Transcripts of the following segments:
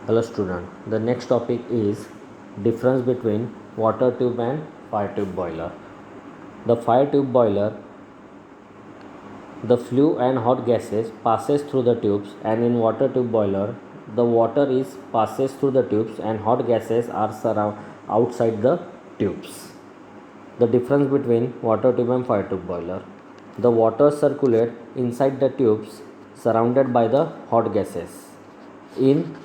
Hello student. The next topic is difference between water tube and fire tube boiler. The fire tube boiler, the flue and hot gases passes through the tubes, and in water tube boiler the water is passes through the tubes and hot gases are outside the tubes. The difference between water tube and fire tube boiler. The water circulate inside the tubes surrounded by the hot gases in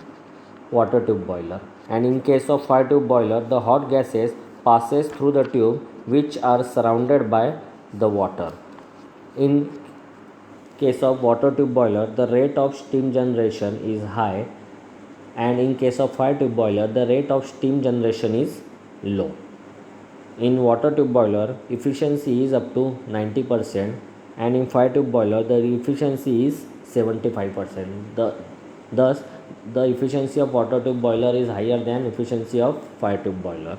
water tube boiler, and in case of fire tube boiler the hot gases passes through the tube which are surrounded by the water. In case of water tube boiler the rate of steam generation is high, and in case of fire tube boiler the rate of steam generation is low. In water tube boiler efficiency is up to 90%, and in fire tube boiler the efficiency is 75%. Thus the efficiency of water tube boiler is higher than efficiency of fire tube boiler.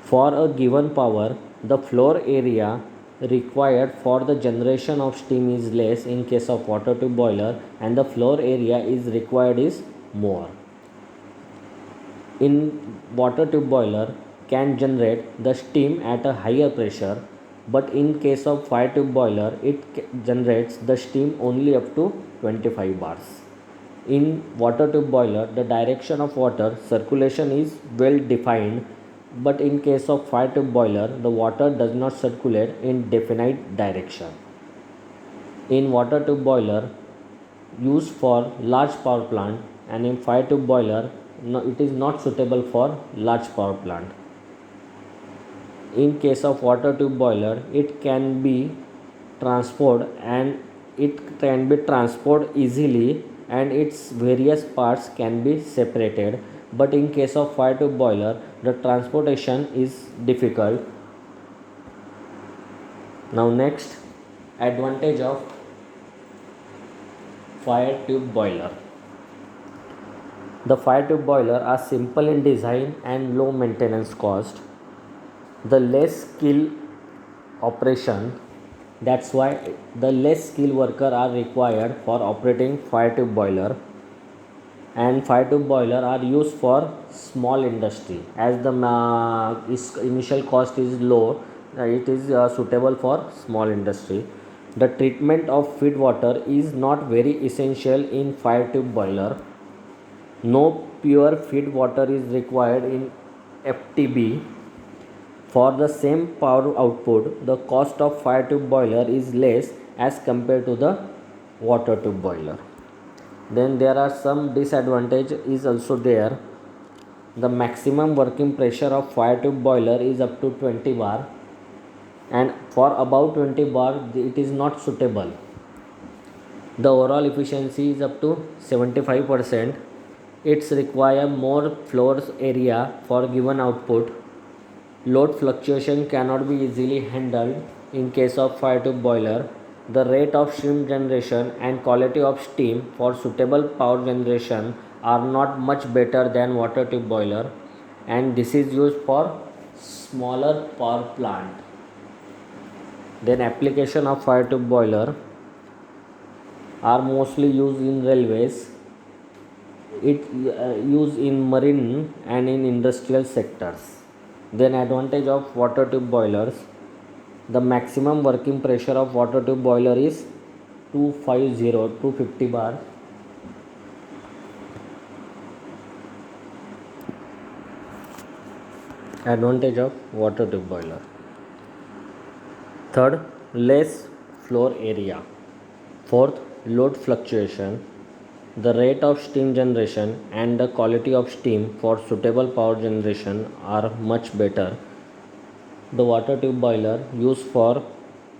For a given power, the floor area required for the generation of steam is less in case of water tube boiler, and the floor area is required is more. In water tube boiler can generate the steam at a higher pressure, but in case of fire tube boiler it generates the steam only up to 25 bars. In water tube boiler the direction of water circulation is well defined, but in case of fire tube boiler the water does not circulate in definite direction. In water tube boiler used for large power plant, and in fire tube boiler it is not suitable for large power plant. In case of water tube boiler it can be transported, and it can be transported easily, and its various parts can be separated, but in case of fire tube boiler the transportation is difficult. Now next, advantage of fire tube boiler. The fire tube boiler are simple in design and low maintenance cost. The less skill operation, that's why the less skilled worker are required for operating fire tube boiler, and fire tube boiler are used for small industry as the initial cost is low. It is suitable for small industry. The treatment of feed water is not very essential in fire tube boiler. No pure feed water is required in FTB. For the same power output, the cost of fire tube boiler is less as compared to the water tube boiler. Then there are some disadvantage is also there. The maximum working pressure of fire tube boiler is up to 20 bar, and for above 20 bar it is not suitable. The overall efficiency is up to 75%. It's require more floor area for given output. Load fluctuation cannot be easily handled in case of fire tube boiler. The rate of steam generation and quality of steam for suitable power generation are not much better than water tube boiler, and this is used for smaller power plant. Then application of fire tube boiler are mostly used in railways. It used in marine and in industrial sectors. Then advantage of water tube boilers. The maximum working pressure of water tube boiler is 250 bar. Advantage of water tube boiler. Third, less floor area. Fourth, load fluctuation. The rate of steam generation and the quality of steam for suitable power generation are much better. The water tube boiler used for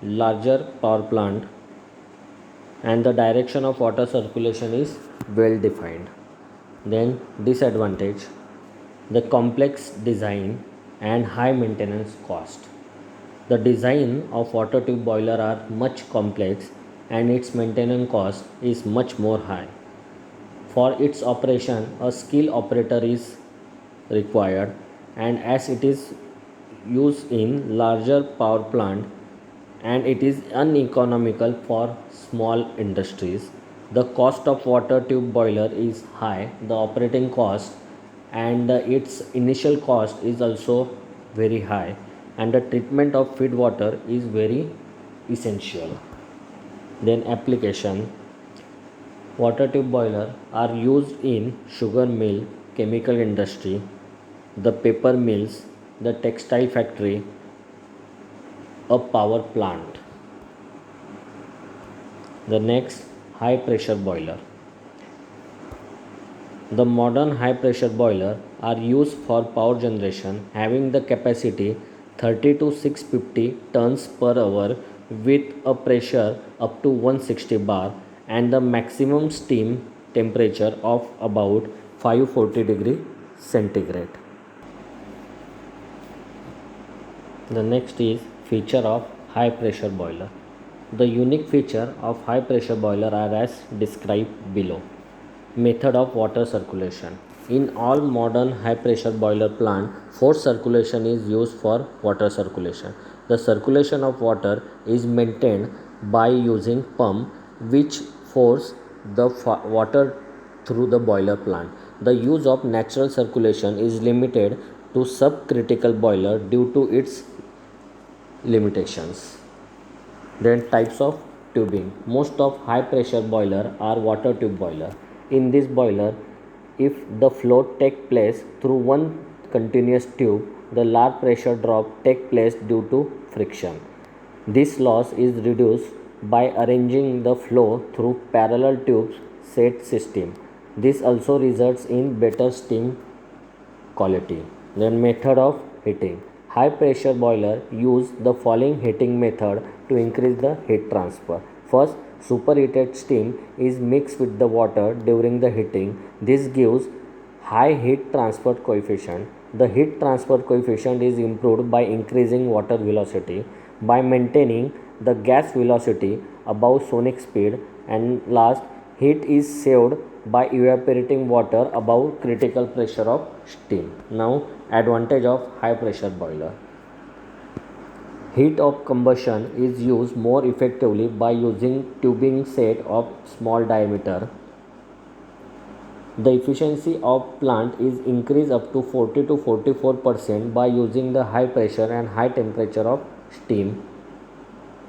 larger power plant, and the direction of water circulation is well defined. Then disadvantage, the complex design and high maintenance cost. The design of water tube boiler are much complex, and its maintenance cost is much more high. For its operation, a skilled operator is required, and as it is used in larger power plant, and it is uneconomical for small industries. The cost of water tube boiler is high, the operating cost and its initial cost is also very high, and the treatment of feed water is very essential. Then application: water tube boiler are used in sugar mill, chemical industry, the paper mills, the textile factory, a power plant. The next, high pressure boiler. The modern high pressure boiler are used for power generation having the capacity 30 to 650 tons per hour with a pressure up to 160 bar and the maximum steam temperature of about 540 degree centigrade. The next is feature of high pressure boiler. The unique feature of high pressure boiler are as described below. Method of water circulation. In all modern high pressure boiler plant, forced circulation is used for water circulation. The circulation of water is maintained by using pump which force the water through the boiler plant. The use of natural circulation is limited to subcritical boiler due to its limitations. Then types of tubing. Most of high pressure boiler are water tube boiler. In this boiler, if the flow take place through one continuous tube, the large pressure drop take place due to friction. This loss is reduced by arranging the flow through parallel tubes set system. This also results in better steam quality. Then method of heating. High pressure boiler use the following heating method to increase the heat transfer. First, superheated steam is mixed with the water during the heating. This gives high heat transfer coefficient. The heat transfer coefficient is improved by increasing water velocity, by maintaining the gas velocity above sonic speed, and last, heat is saved by evaporating water above critical pressure of steam. Now, advantage of high pressure boiler. Heat of combustion is used more effectively by using tubing set of small diameter. The efficiency of plant is increased up to 40 to 44% by using the high pressure and high temperature of steam.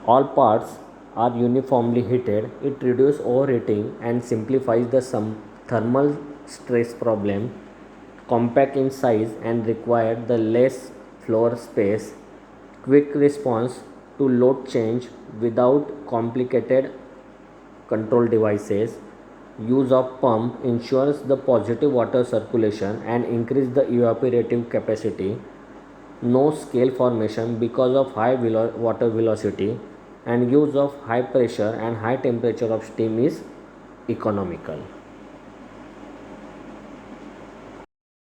All parts are uniformly heated. It reduces overheating and simplifies the thermal stress problem. Compact in size and require the less floor space. Quick response to load change without complicated control devices. Use of pump ensures the positive water circulation and increase the evaporative capacity. No scale formation because of high water velocity, and use of high pressure and high temperature of steam is economical.